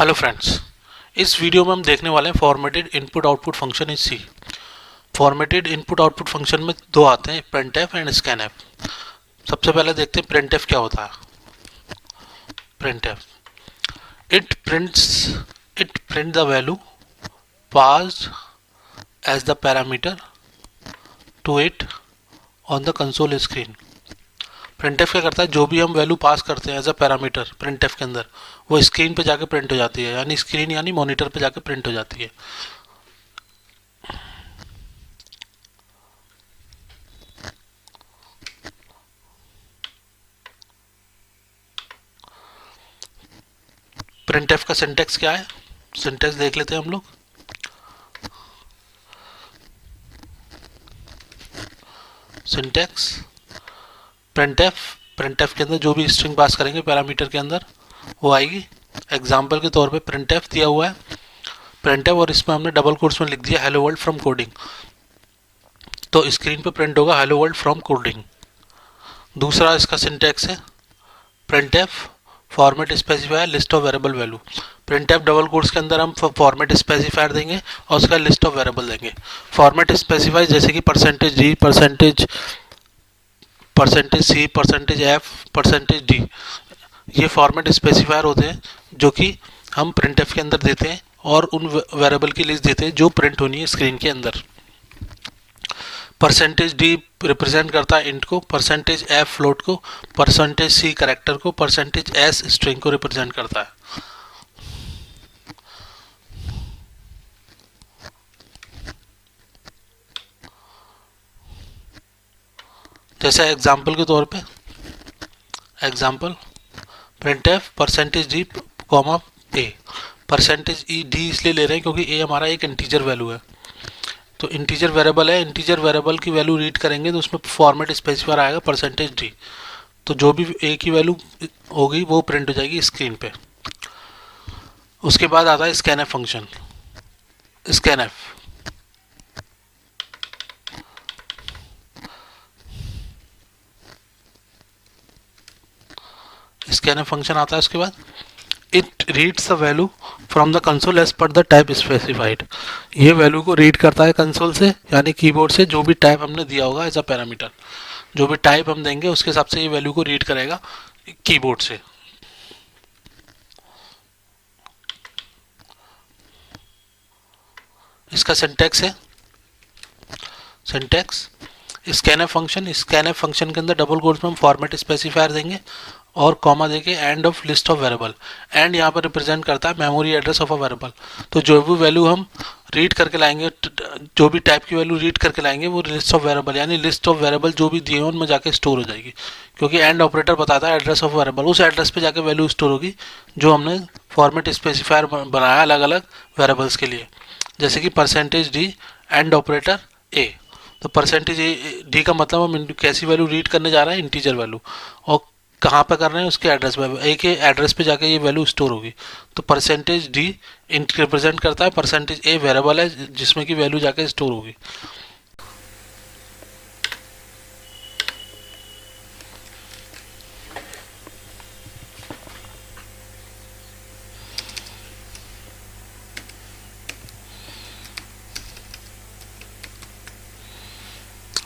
Hello friends, इस video में हम देखने वाले हैं formatted input output function in C. Formatted input output function में दो आते हैं, प्रिंटफ एंड स्कैनफ। सबसे पहले देखते हैं प्रिंटफ क्या होता है। Printf it print the value passed as the parameter to it on the console screen. Printf क्या करता है, जो भी हम वैल्यू पास करते हैं एज अ पैरामीटर प्रिंटफ के अंदर, वो स्क्रीन पे जाके प्रिंट हो जाती है, यानी स्क्रीन यानी मॉनिटर पे जाके प्रिंट हो जाती है। प्रिंटफ का सिंटेक्स क्या है, सिंटेक्स देख लेते हैं हम लोग। सिंटेक्स प्रिंटफ के अंदर जो भी स्ट्रिंग पास करेंगे पैरामीटर के अंदर वो आएगी। एग्जाम्पल के तौर पे प्रिंटफ दिया हुआ है प्रिंटफ, और इसमें हमने डबल कोट्स में लिख दिया हेलो वर्ल्ड फ्रॉम कोडिंग, तो स्क्रीन पे प्रिंट होगा हेलो वर्ल्ड फ्रॉम कोडिंग। दूसरा इसका सिंटेक्स है printf format specifier list of variable value. Printf double quotes के अंदर हम फॉर्मेट स्पेसिफायर देंगे और उसका लिस्ट ऑफ वेरिएबल देंगे। फॉर्मेट स्पेसिफायर जैसे कि परसेंटेज डी, परसेंटेज सी, परसेंटेज एफ, परसेंटेज डी, ये फॉर्मेट स्पेसिफायर होते हैं जो कि हम प्रिंटफ के अंदर देते हैं और उन वेरिएबल की लिस्ट देते हैं जो प्रिंट होनी है स्क्रीन के अंदर। परसेंटेज डी रिप्रेजेंट करता है इंट को, परसेंटेज एफ फ्लोट को, परसेंटेज सी कैरेक्टर को, परसेंटेज एस स्ट्रिंग को रिप्रेजेंट करता है। जैसे एग्जाम्पल के तौर पे example printf percentage D comma A. Percentage E D इसलिए ले रहे हैं क्योंकि ए हमारा एक इंटीजर वैल्यू है, तो इंटीजर वेरिएबल है, इंटीजर वेरिएबल की वैल्यू रीड करेंगे तो उसमें फॉर्मेट स्पेसिफायर आएगा परसेंटेज डी, तो जो भी ए की वैल्यू होगी वो प्रिंट हो जाएगी स्क्रीन पे। उसके बाद आता है scanf function. Scanf scanf function आता है, उसके बाद it reads the value from the console as per the type specified. ये वैल्यू को रीड करता है कंसोल से, यानी कीबोर्ड से, जो भी टाइप हमने दिया होगा एज अ पैरामीटर, जो भी टाइप हम देंगे उसके हिसाब से ये वैल्यू को रीड करेगा कीबोर्ड से। इसका सिंटेक्स है सिंटेक्स स्कैनफ फंक्शन के अंदर डबल कोट्स में हम फॉर्मेट स्पेसिफायर देंगे और कॉमा देके end of list of variable. And यहाँ पर रिप्रेजेंट करता है memory address of a variable, तो जो भी वैल्यू हम रीड करके लाएंगे, जो भी टाइप की वैल्यू रीड करके लाएंगे वो लिस्ट ऑफ वेरिएबल, यानी लिस्ट ऑफ वेरिएबल जो भी दिए हैं उनमें जाके स्टोर हो जाएगी, क्योंकि एंड ऑपरेटर बताता है एड्रेस ऑफ वेरिएबल, उस एड्रेस पे जाके वैल्यू स्टोर होगी जो हमने फॉर्मेट स्पेसिफायर बनाया अलग अलग वेरिएबल्स के लिए। जैसे कि परसेंटेज डी एंड ऑपरेटर ए, तो परसेंटेज डी का मतलब हम कैसी वैल्यू रीड करने जा रहे हैं, इंटीजर वैल्यू, और कहाँ पे कर रहे हैं उसके एड्रेस पे, ए के एड्रेस पे जाके ये वैल्यू स्टोर होगी। तो परसेंटेज डी इंट रिप्रेजेंट करता है, परसेंटेज ए वेरिएबल है जिसमें की वैल्यू जाके स्टोर होगी।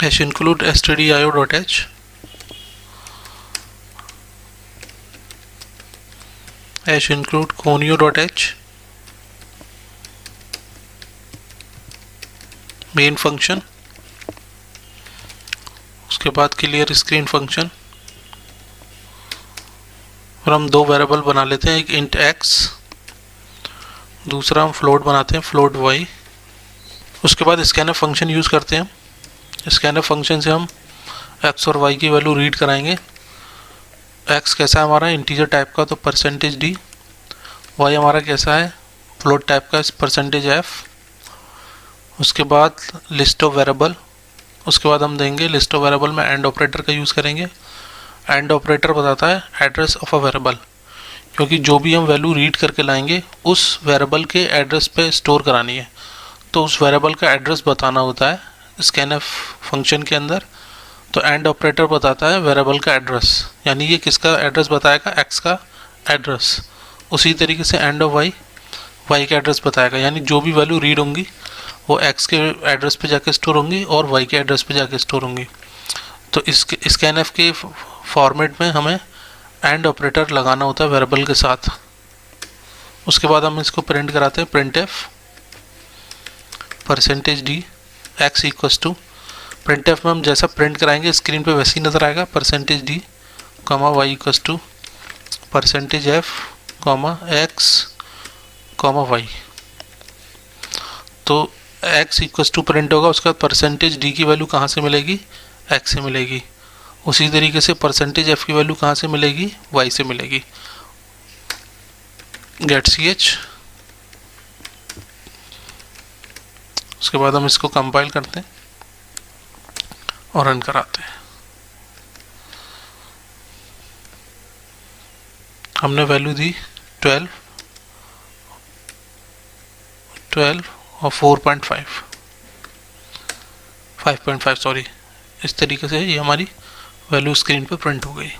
hash include stdio.h, hash include conio.h, main function, उसके बाद क्लियर स्क्रीन फंक्शन, और हम दो वेरिएबल बना लेते हैं, एक इंट x, दूसरा हम फ्लोट बनाते हैं फ्लोट y। उसके बाद स्कैनफ फंक्शन यूज़ करते हैं। स्कैनफ फंक्शन से हम x और y की वैल्यू रीड कराएंगे। x कैसा है हमारा, इंटीजर टाइप का, तो परसेंटेज डी। y हमारा कैसा है, फ्लोट टाइप का, परसेंटेज f। उसके बाद लिस्ट ऑफ वेरिएबल, उसके बाद हम देंगे लिस्ट ऑफ वेरिएबल में एंड ऑपरेटर का यूज़ करेंगे। एंड ऑपरेटर बताता है एड्रेस ऑफ अ वेरिएबल, क्योंकि जो भी हम वैल्यू रीड करके लाएंगे उस वेरिएबल के एड्रेस पे स्टोर करानी है, तो उस वेरिएबल का एड्रेस बताना होता है स्कैनफ फंक्शन के अंदर। तो एंड ऑपरेटर बताता है वेरिएबल का एड्रेस, यानी ये किसका एड्रेस बताएगा, एक्स का एड्रेस। उसी तरीके से एंड ऑफ वाई वाई का एड्रेस बताएगा, यानी जो भी वैल्यू रीड होंगी वो एक्स के एड्रेस पे जाके स्टोर होंगी और वाई के एड्रेस पे जाके स्टोर होंगी। तो इसके स्कैनएफ के फॉर्मेट में हमें एंड ऑपरेटर लगाना होता है वेरिएबल के साथ। उसके बाद हम इसको प्रिंट कराते हैं, printf %d x equals to, printf में हम जैसा प्रिंट कराएंगे स्क्रीन पे वैसे ही नज़र आएगा, %d comma y equals to %f comma x comma y। तो x इक्वल्स टू प्रिंट होगा, उसके बाद %d की वैल्यू कहाँ से मिलेगी, x से मिलेगी। उसी तरीके से %f की वैल्यू कहाँ से मिलेगी, y से मिलेगी। गेट ch, उसके बाद हम इसको कंपाइल करते हैं और रन कराते हैं। हमने वैल्यू दी 12 और 5.5 सॉरी। इस तरीके से ये हमारी वैल्यू स्क्रीन पे प्रिंट हो गई।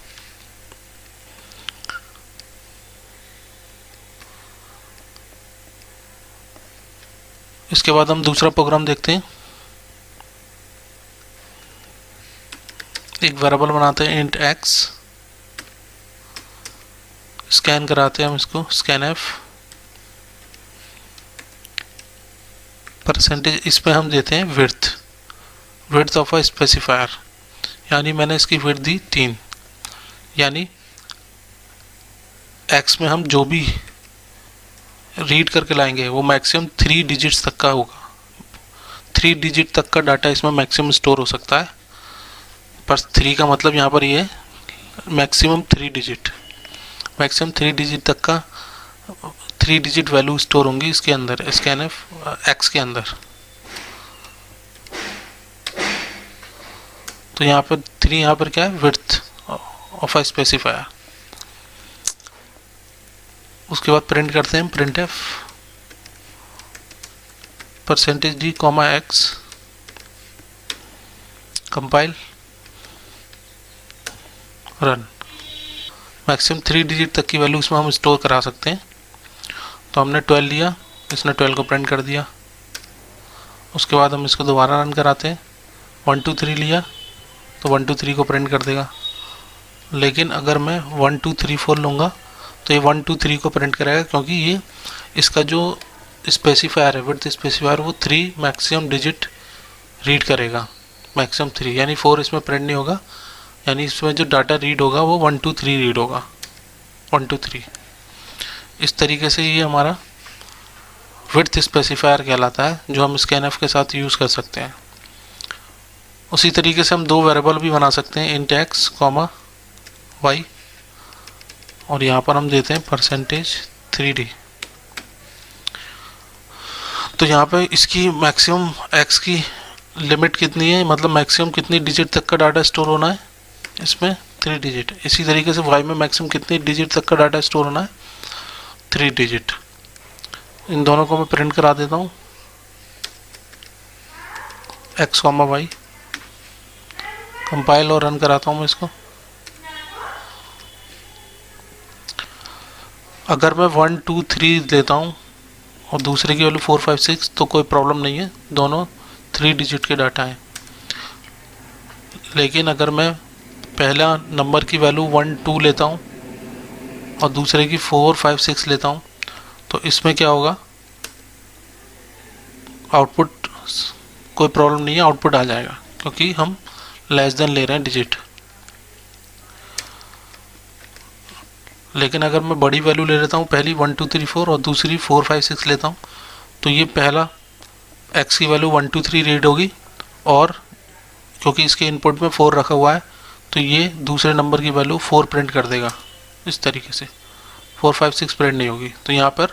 इसके बाद हम दूसरा प्रोग्राम देखते हैं। एक वेरिएबल बनाते हैं इंट x, स्कैन कराते हैं हम इसको, स्कैनएफ %, इसमें हम देते हैं विड्थ ऑफ अ स्पेसिफायर, यानी मैंने इसकी विड्थ दी 3, यानी x में हम जो भी रीड करके लाएंगे वो मैक्सिमम 3 डिजिट्स तक का होगा। 3 डिजिट तक का डाटा इसमें मैक्सिमम स्टोर हो सकता है, पर 3 का मतलब यहाँ पर ये मैक्सिमम 3 डिजिट, मैक्सिमम 3 डिजिट तक का 3 डिजिट वैल्यू स्टोर होंगी इसके अंदर, स्कैनएफ एक्स के अंदर। तो यहाँ पर 3 यहाँ पर क्या है, विड्थ ऑफ अ स्पेसिफायर। उसके बाद प्रिंट करते हैं, printf %d comma x, compile, run. Maximum 3 digit तक की वैल्यू इसमें हम स्टोर करा सकते हैं। तो हमने 12 लिया, इसने 12 को प्रिंट कर दिया। उसके बाद हम इसको दोबारा रन कराते हैं, 1 2 3 लिया तो 1 2 3 को प्रिंट कर देगा। लेकिन अगर मैं 1 2 3 4 लूँगा तो ये 1 2 3 को प्रिंट करेगा, क्योंकि ये इसका जो स्पेसिफायर है, विड्थ स्पेसिफायर, वो 3 मैक्सिमम डिजिट रीड करेगा, मैक्सिमम 3, यानी 4 इसमें प्रिंट नहीं होगा, यानी इसमें जो डाटा रीड होगा वो 1 2 3 रीड होगा, 1 2 3। इस तरीके से ये हमारा विड्थ स्पेसिफायर कहलाता है, जो हम स्कैनएफ के साथ यूज़ कर सकते हैं। उसी तरीके से हम 2 वेरिएबल भी बना सकते हैं, इंट x कॉमा y, और यहाँ पर हम देते हैं %3d। तो यहाँ पे इसकी मैक्सिमम x की लिमिट कितनी है, मतलब मैक्सिमम कितनी डिजिट तक का डाटा स्टोर होना है, इसमें 3 डिजिट। इसी तरीके से y में मैक्सिमम कितनी डिजिट तक का डाटा स्टोर होना है, 3 डिजिट। इन दोनों को मैं प्रिंट करा देता हूँ, x कॉमा y, कंपाइल और रन कराता हूँ मैं इसको। अगर मैं 1 2 3 लेता हूँ और दूसरे की वैल्यू 4 5 6 तो कोई प्रॉब्लम नहीं है, दोनों 3 डिजिट के डाटा हैं। लेकिन अगर मैं पहला नंबर की वैल्यू 1 2 लेता हूँ और दूसरे की 4 5 6 लेता हूँ तो इसमें क्या होगा, आउटपुट कोई प्रॉब्लम नहीं है, आउटपुट आ जाएगा, क्योंकि हम लेस देन ले रहे हैं डिजिट। लेकिन अगर मैं बड़ी वैल्यू ले लेता हूँ, पहली 1 2 3 4 और दूसरी 4 5 6 लेता हूँ, तो ये पहला x की वैल्यू 1 2 3 रीड होगी, और क्योंकि इसके इनपुट में 4 रखा हुआ है तो ये दूसरे नंबर की वैल्यू 4 प्रिंट कर देगा। इस तरीके से 4 5 6 प्रिंट नहीं होगी, तो यहाँ पर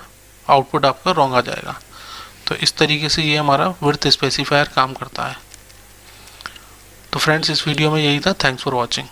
आउटपुट आपका रॉन्ग आ जाएगा। तो इस तरीके से ये हमारा विड्थ स्पेसिफायर काम करता है। तो फ्रेंड्स, इस वीडियो में यही था। Thanks for watching.